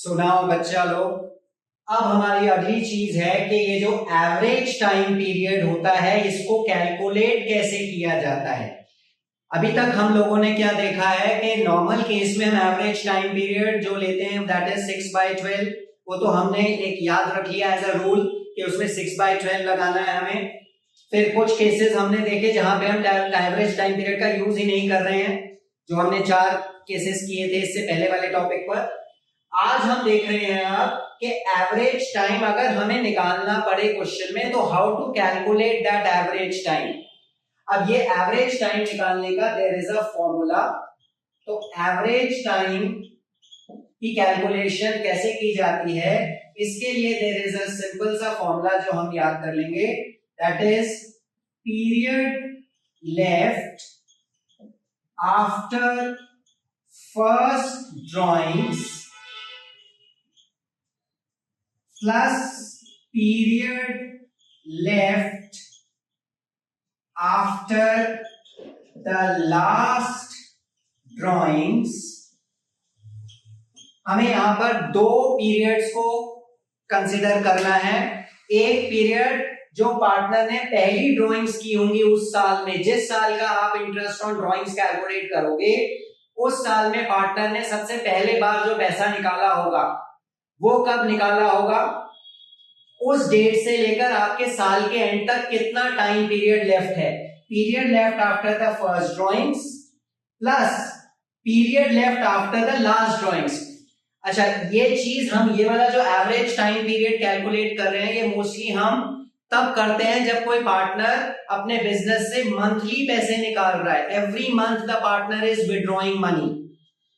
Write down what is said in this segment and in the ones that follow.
सुनाओ बच्चा लोग। अब हमारी अगली चीज है कि ये जो एवरेज टाइम पीरियड होता है इसको कैलकुलेट कैसे किया जाता है। अभी तक हम लोगों ने क्या देखा है कि नॉर्मल केस में हम एवरेज टाइम पीरियड जो लेते हैं दैट इज 6/12। वो तो हमने एक याद रख लिया एज अ रूल कि उसमें 6/12 लगाना है हमें। फिर कुछ केसेस हमने देखे जहां पे हम एवरेज टाइम पीरियड का यूज ही नहीं कर रहे हैं, जो हमने 4 केसेस किए थे इससे पहले वाले टॉपिक पर। आज हम देख रहे हैं अब कि एवरेज टाइम अगर हमें निकालना पड़े क्वेश्चन में तो how to calculate that average time. अब ये एवरेज टाइम निकालने का देयर इज अ फॉर्मूला। तो एवरेज टाइम की कैलकुलेशन कैसे की जाती है इसके लिए देयर इज अ सिंपल सा फॉर्मूला जो हम याद कर लेंगे, that is period left after first drawings plus period left after the last drawings. हमें यहां पर 2 पीरियड्स को कंसिडर करना है। एक पीरियड जो पार्टनर ने पहली ड्राइंग्स की होंगी उस साल में, जिस साल का आप इंटरेस्ट ऑन ड्राइंग्स कैलकुलेट करोगे उस साल में पार्टनर ने सबसे पहले बार जो पैसा निकाला होगा वो कब निकाला होगा, उस डेट से लेकर आपके साल के एंड तक कितना टाइम पीरियड लेफ्ट है। Period left after the first drawings plus period left after the last drawings. अच्छा, ये चीज हम ये वाला जो एवरेज टाइम पीरियड कैलकुलेट कर रहे हैं ये मोस्टली हम तब करते हैं जब कोई पार्टनर अपने बिजनेस से मंथली पैसे निकाल रहा है। Every month the partner is withdrawing money,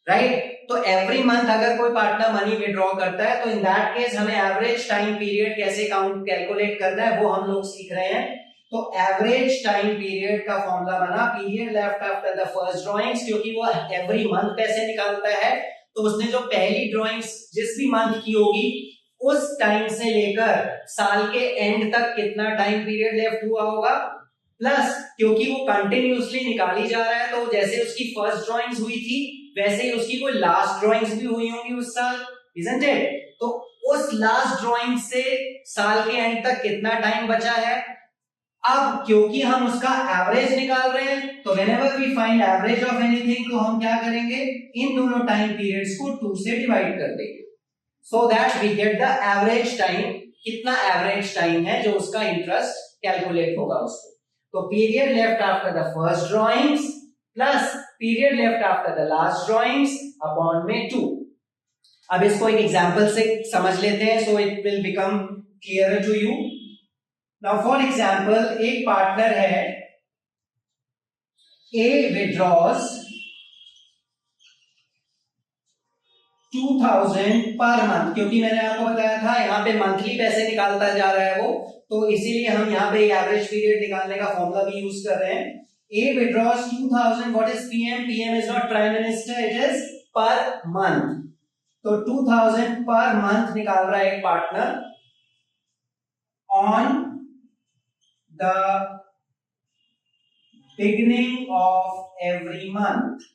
right. तो एवरी मंथ अगर कोई पार्टनर मनी विड्रॉ करता है तो इन दैट केस हमें एवरेज टाइम पीरियड कैसे काउंट कैलकुलेट करना है वो हम लोग सीख रहे हैं। तो एवरेज टाइम पीरियड का फॉर्मूला बना period left after the first drawings, क्योंकि वो एवरी मंथ पैसे निकालता है तो उसने जो पहली ड्राइंग्स जिस भी मंथ की होगी उस टाइम से लेकर साल के एंड तक कितना टाइम पीरियड लेफ्ट हुआ होगा, प्लस क्योंकि वो कंटिन्यूअसली निकाली जा रहा है तो जैसे उसकी फर्स्ट ड्राइंग्स हुई थी वैसे ही उसकी कोई लास्ट ड्राइंग्स भी हुई होंगी उस साल, इजंट इट। तो उस लास्ट ड्राइंग से साल के एंड तक कितना टाइम बचा है। अब क्योंकि हम उसका एवरेज निकाल रहे हैं तो whenever we find average of anything तो हम क्या करेंगे, इन दोनों टाइम पीरियड्स को 2 से डिवाइड कर देंगे so that we get the average time. कितना एवरेज टाइम है जो उसका इंटरेस्ट कैलकुलेट होगा उसको। तो period left after the first drawings plus period left after the last drawings upon में 2। अब इसको एक एग्जांपल से समझ लेते हैं so it will become clear to you. Now for example एक पार्टनर है, ए विड्रॉज 2000 पर मंथ, क्योंकि मैंने आपको बताया था यहाँ पे मंथली पैसे निकालता जा रहा है वो, तो इसीलिए हम यहाँ पे एवरेज पीरियड निकालने का फॉर्मूला भी यूज कर रहे हैं। A withdraws 2000, what is PM? PM is not prime minister, it is per month। तो 2000 पर मंथ निकाल रहा है एक partner on the beginning of every month।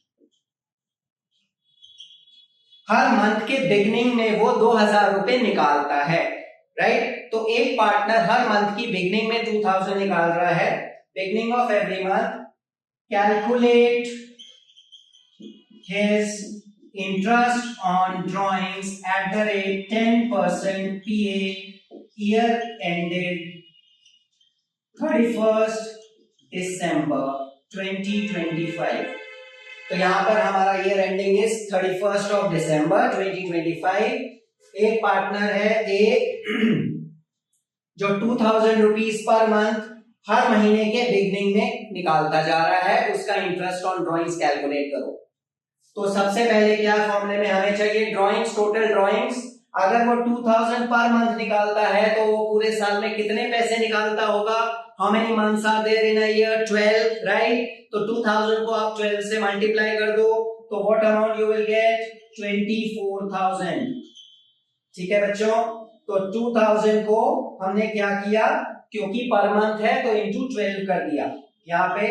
Her month के बिगिनिंग में वो 2000 रुपए निकालता है, राइट। तो एक पार्टनर हर मंथ की बिगिनिंग में 2000 निकाल रहा है, beginning of every month। Calculate his interest on drawings at the rate 10% PA year ended 31st December 2025। तो यहां पर हमारा year ending is 31st of December 2025। एक पार्टनर है ए जो 2000 रुपीज पर मंथ हर महीने के बिगनिंग में निकालता जा रहा है, उसका इंटरेस्ट ऑन ड्राइंग्स कैलकुलेट करो। तो सबसे पहले क्या फॉर्मूले में हमें चाहिए ड्राइंग्स, टोटल ड्राइंग्स। अगर वो 2000 पर मंथ निकालता है तो वो पूरे साल में कितने पैसे निकालता होगा, how many months are there in a year, 12, right. तो 2000 को आप 12 से मल्टीप्लाई कर दो तो what amount you will get, 24000। ठीक है बच्चों, तो 2000 को हमने क्या किया, क्योंकि पर मंथ है तो इंटू 12 कर दिया। यहाँ पे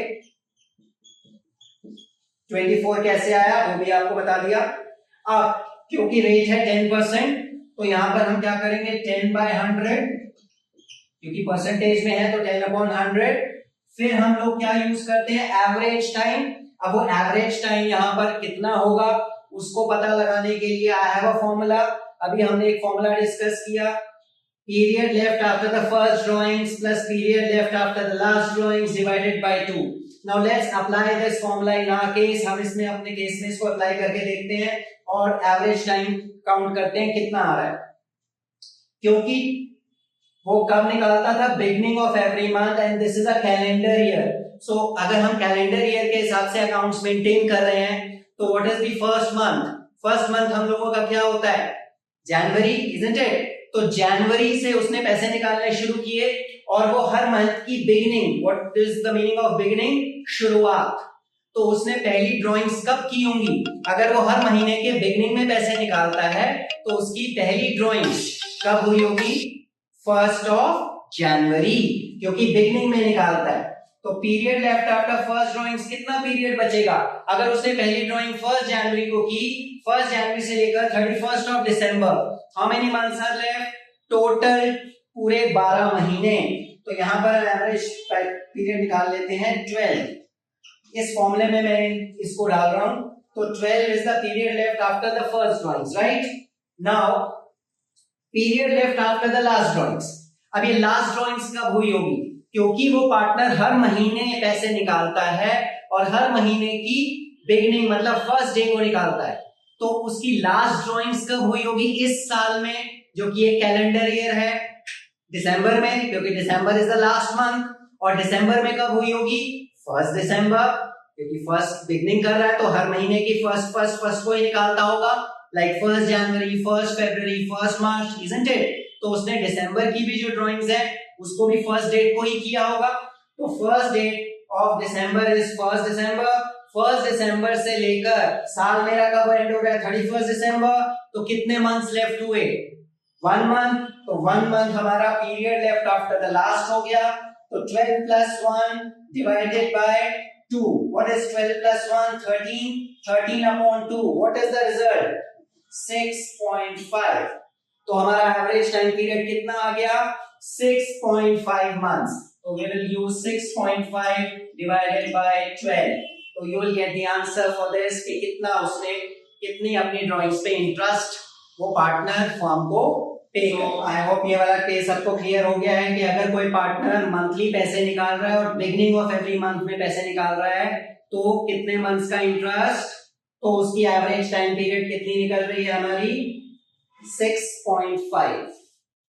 24 कैसे आया वो भी आपको बता दिया। अब क्योंकि रेट है 10% तो यहां पर हम क्या करेंगे 10/100, क्योंकि परसेंटेज में है तो 10/100। फिर हम लोग क्या यूज करते हैं एवरेज टाइम। अब वो एवरेज टाइम यहां पर कितना होगा उसको पता लगाने के लिए आई हैव अ फॉर्मूला। अभी हमने एक फॉर्मूला डिस्कस किया, period left after the first drawings plus period left after the last drawings divided by 2. Now let's apply this formula in our case. हम इसमें अपने केस में इसको अप्लाई करके देखते हैं और एवरेज टाइम काउंट करते हैं कितना आ रहा है, क्योंकि वो कब निकालता था beginning of every month and this is a calendar year. So अगर हम कैलेंडर ईयर के हिसाब से अकाउंट्स मेंटेन कर रहे हैं तो what is the first month? First month हम लोगों का क्या होता है? जनवरी, इजंट इट? तो जनवरी से उसने पैसे निकालने शुरू किए और वो हर मंथ की beginning, what is the meaning of beginning? शुरुआत। तो उसने पहली ड्राइंग्स कब की होंगी? अगर वो हर महीने के बिगिनिंग में पैसे निकालता है तो उसकी पहली ड्राइंग्स कब हुई होगी? 1st ऑफ जनवरी, क्योंकि बिगिनिंग में निकालता है। तो period left after first drawings, कितना पीरियड बचेगा? अगर उसने पहली ड्राइंग 1 जनवरी को की, 1 जनवरी से लेकर 31 ऑफ दिसंबर, how many months are left? Total पूरे 12 महीने। तो यहां पर एवरेज पीरियड निकाल लेते हैं 12। इस फॉर्मूले में मैं इसको डाल रहा हूं, तो 12 is the period left after the first drawings, right? Now period left after the last drawings. अब ये लास्ट ड्राइंग्स कब हुई होगी? क्योंकि वो पार्टनर हर महीने पैसे निकालता है और हर महीने की बिगिनिंग मतलब फर्स्ट डे को निकालता है, तो उसकी लास्ट ड्राइंग्स कब हुई होगी? इस साल में, जो कि एक कैलेंडर ईयर है, दिसंबर में, क्योंकि दिसंबर इज द लास्ट मंथ। और दिसंबर में कब हुई होगी? 1 दिसंबर, क्योंकि फर्स्ट बिगिनिंग कर रहा है तो हर महीने की फर्स्ट को ही निकालता होगा, like 1 January, 1 February, 1 March, isn't it? तो उसने दिसंबर की भी जो ड्राइंग्स है उसको भी फर्स्ट डेट को ही किया होगा। तो फर्स्ट डेट ऑफ दिसंबर इज 1 दिसंबर। 1 दिसंबर से लेकर साल मेरा कब एंड हो गया? 31 दिसंबर। तो कितने मंथ्स लेफ्ट हुए? 1 मंथ। तो 1 मंथ हमारा period left after the last हो गया। तो 12 plus 1 divided by 2, what is 12 plus 1? 13, 13 upon 2, what is the result? 6.5। तो हमारा एवरेज टाइम पीरियड कितना आ गया? 6.5 months. So we will use 6.5 divided by 12. So you will get the answer for this कि कितना उसने कितनी अपनी ड्राइंग्स पे इंटरेस्ट वो पार्टनर फर्म को पे कर। आई होप ये वाला केस सबको क्लियर हो गया है कि अगर कोई पार्टनर मंथली पैसे निकाल रहा है और बिगिनिंग ऑफ एवरी मंथ में पैसे निकाल रहा है तो कितने मंथ्स का इंटरेस्ट, तो उसकी एवरेज टाइम पीरियड कितनी निकल रही है हमारी? 6.5।